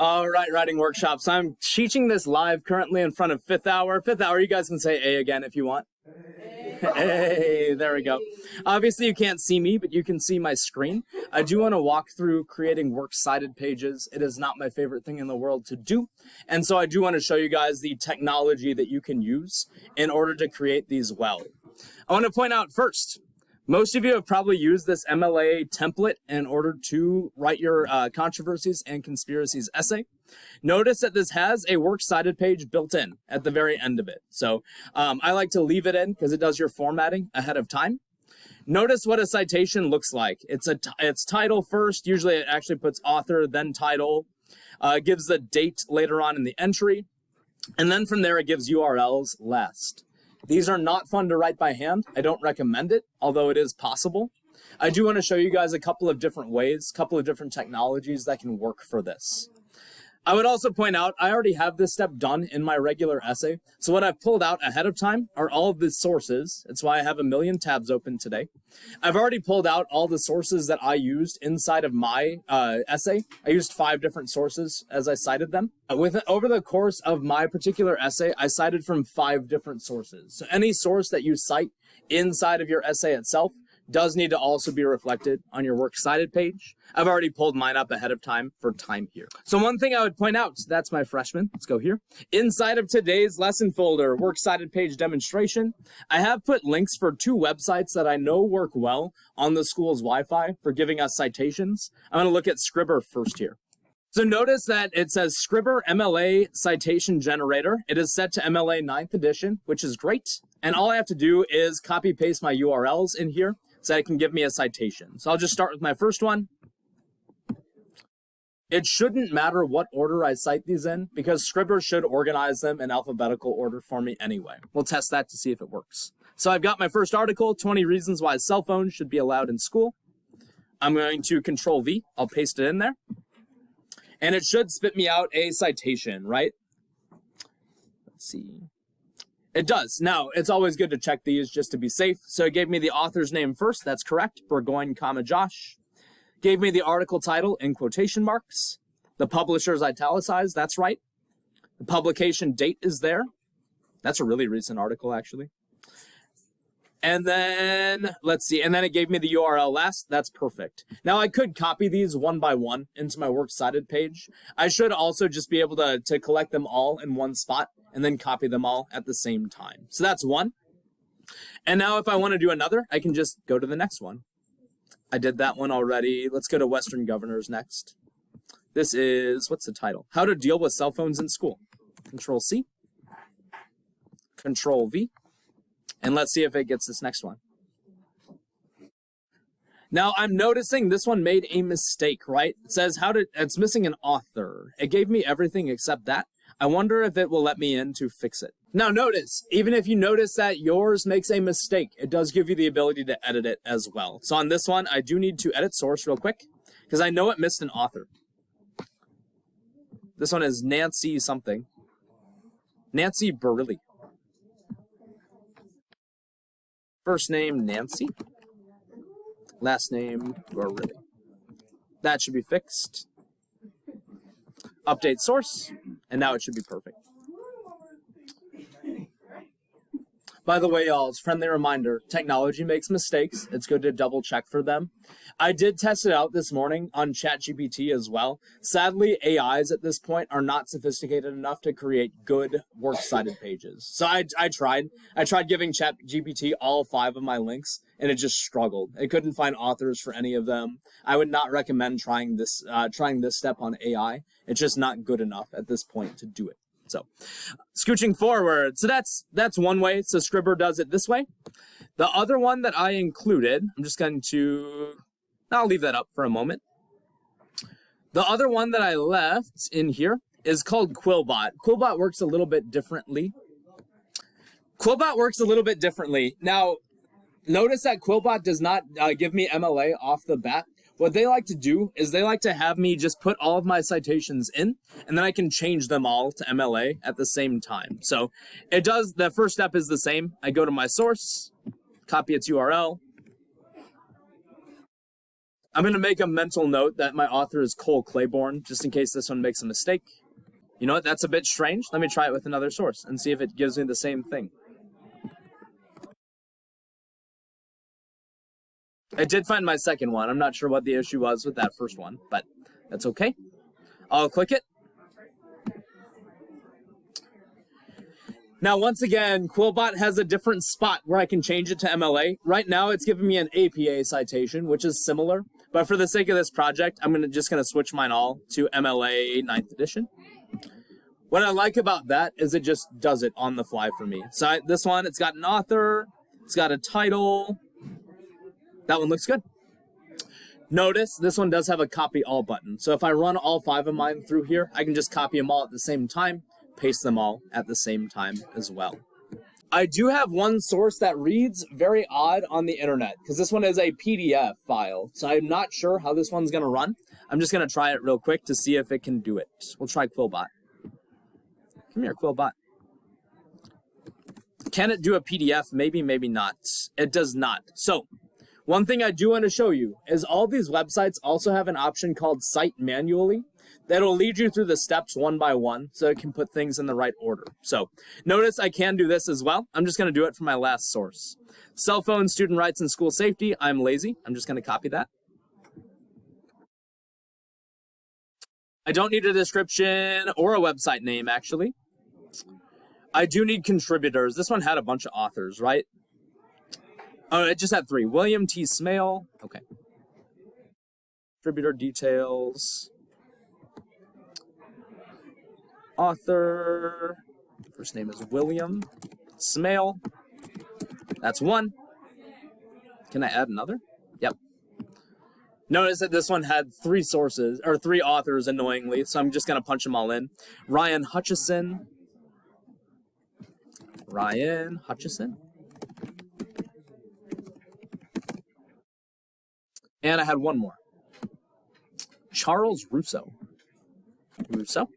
All right, writing workshops. I'm teaching this live currently in front of fifth hour. Fifth hour, you guys can say A again if you want. Hey, there we go. Obviously, you can't see me, but you can see my screen. I do want to walk through creating works cited pages. It is not my favorite thing in the world to do. And so I do want to show you guys the technology that you can use in order to create these well. I want to point out first, most of you have probably used this MLA template in order to write your controversies and conspiracies essay. Notice that this has a works cited page built in at the very end of it. So I like to leave it in because it does your formatting ahead of time. Notice what a citation looks like. It's title first. Usually it actually puts author, then title. Gives the date later on in the entry. And then from there it gives URLs last. These are not fun to write by hand. I don't recommend it, although it is possible. I do want to show you guys a couple of different ways, a couple of different technologies that can work for this. I would also point out, I already have this step done in my regular essay. So what I've pulled out ahead of time are all of the sources. That's why I have a million tabs open today. I've already pulled out all the sources that I used inside of my essay. I used 5 different sources as I cited them. Over the course of my particular essay, I cited from 5 different sources. So any source that you cite inside of your essay itself does need to also be reflected on your works cited page. I've already pulled mine up ahead of time for time here. So one thing I would point out, that's my freshman. Let's go here. Inside of today's lesson folder, works cited page demonstration, I have put links for 2 websites that I know work well on the school's Wi-Fi for giving us citations. I'm going to look at Scribr first here. So notice that it says Scribr MLA citation generator. It is set to MLA 9th edition, which is great. And all I have to do is copy paste my URLs in here so that it can give me a citation. So I'll just start with my first one. It shouldn't matter what order I cite these in because Scribr should organize them in alphabetical order for me anyway. We'll test that to see if it works. So I've got my first article, 20 reasons why cell phones should be allowed in school. I'm going to Control V. I'll paste it in there. And it should spit me out a citation, right? Let's see. It does. Now, it's always good to check these just to be safe. So it gave me the author's name first. That's correct. Burgoyne, Josh. Gave me the article title in quotation marks. The publisher's italicized. That's right. The publication date is there. That's a really recent article, actually. And then, let's see. And then it gave me the URL last. That's perfect. Now, I could copy these one by one into my works cited page. I should also just be able to collect them all in one spot and then copy them all at the same time. So that's one. And now if I want to do another, I can just go to the next one. I did that one already. Let's go to Western Governors next. This is, what's the title? How to Deal with Cell Phones in School. Control C. Control V. And let's see if it gets this next one. Now I'm noticing this one made a mistake, right? It says it's missing an author. It gave me everything except that. I wonder if it will let me in to fix it. Now notice, even if you notice that yours makes a mistake, it does give you the ability to edit it as well. So on this one, I do need to edit source real quick because I know it missed an author. This one is Nancy something. Nancy Barilli. First name, Nancy. Last name, Barilli. That should be fixed. Update source, and now it should be perfect. By the way, y'all, it's a friendly reminder, technology makes mistakes. It's good to double check for them. I did test it out this morning on ChatGPT as well. Sadly, AIs at this point are not sophisticated enough to create good works cited pages. So I tried giving ChatGPT all 5 of my links, and it just struggled. It couldn't find authors for any of them. I would not recommend trying this step on AI. It's just not good enough at this point to do it. So, scooching forward. So that's one way. So Scribr does it this way. The other one that I included, I'll leave that up for a moment. The other one that I left in here is called Quillbot. Quillbot works a little bit differently. Now, notice that Quillbot does not give me MLA off the bat. What they like to do is they like to have me just put all of my citations in, and then I can change them all to MLA at the same time. So it does, the first step is the same. I go to my source, copy its URL, I'm going to make a mental note that my author is Cole Claiborne, just in case this one makes a mistake. You know what? That's a bit strange. Let me try it with another source and see if it gives me the same thing. I did find my second one. I'm not sure what the issue was with that first one, but that's okay. I'll click it. Now, once again, Quillbot has a different spot where I can change it to MLA. Right now, it's giving me an APA citation, which is similar. But for the sake of this project, I'm just going to switch mine all to MLA 9th edition. What I like about that is it just does it on the fly for me. So this one, it's got an author, it's got a title. That one looks good. Notice this one does have a copy all button. So if I run all 5 of mine through here, I can just copy them all at the same time, paste them all at the same time as well. I do have one source that reads very odd on the internet because this one is a PDF file. So I'm not sure how this one's going to run. I'm just going to try it real quick to see if it can do it. We'll try Quillbot. Come here, Quillbot. Can it do a PDF? Maybe, maybe not. It does not. So one thing I do want to show you is all these websites also have an option called Cite Manually that'll lead you through the steps one by one so it can put things in the right order. So notice I can do this as well. I'm just going to do it for my last source. Cell phone, student rights, and school safety. I'm lazy. I'm just going to copy that. I don't need a description or a website name, actually. I do need contributors. This one had a bunch of authors, right? Oh, it just had 3. William T. Smale. Okay. Contributor details. Author. First name is William Smale. That's 1. Can I add another? Yep. Notice that this one had 3 sources, or 3 authors, annoyingly, so I'm just going to punch them all in. Ryan Hutchison. Ryan Hutchison. And I had one more. Charles Russo. Russo.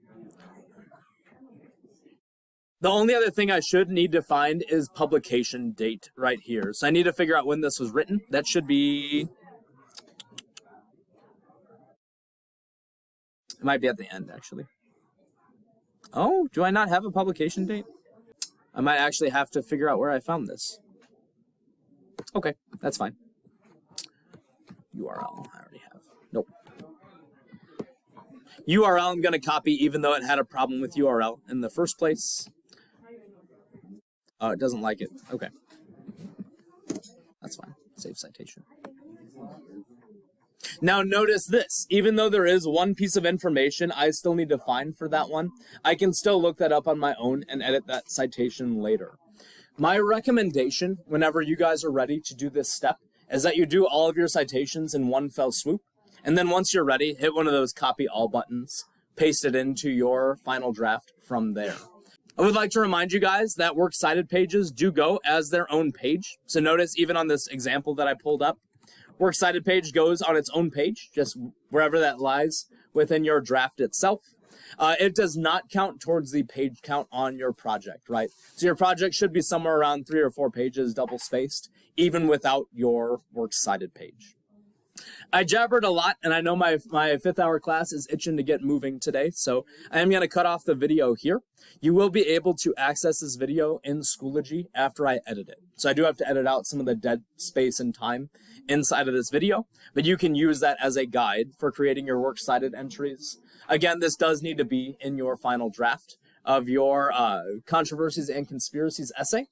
The only other thing I should need to find is publication date right here. So I need to figure out when this was written. That should be... It might be at the end, actually. Oh, do I not have a publication date? I might actually have to figure out where I found this. Okay, that's fine. URL, I already have. Nope. URL I'm going to copy even though it had a problem with URL in the first place. Oh, it doesn't like it. Okay. That's fine. Save citation. Now notice this. Even though there is one piece of information I still need to find for that one, I can still look that up on my own and edit that citation later. My recommendation, whenever you guys are ready to do this step, is that you do all of your citations in one fell swoop. And then once you're ready, hit one of those copy all buttons, paste it into your final draft from there. I would like to remind you guys that works cited pages do go as their own page. So notice even on this example that I pulled up, works cited page goes on its own page, just wherever that lies within your draft itself. It does not count towards the page count on your project, right? So your project should be somewhere around 3 or 4 pages double spaced, even without your works cited page. I jabbered a lot, and I know my 5th hour class is itching to get moving today, so I am going to cut off the video here. You will be able to access this video in Schoology after I edit it. So I do have to edit out some of the dead space and time inside of this video, but you can use that as a guide for creating your works cited entries. Again, this does need to be in your final draft of your controversies and conspiracies essay.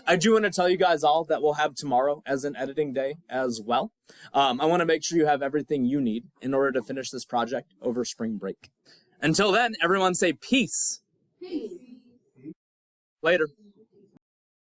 I do want to tell you guys all that we'll have tomorrow as an editing day as well. I want to make sure you have everything you need in order to finish this project over spring break. Until then, everyone say peace. Peace. Later.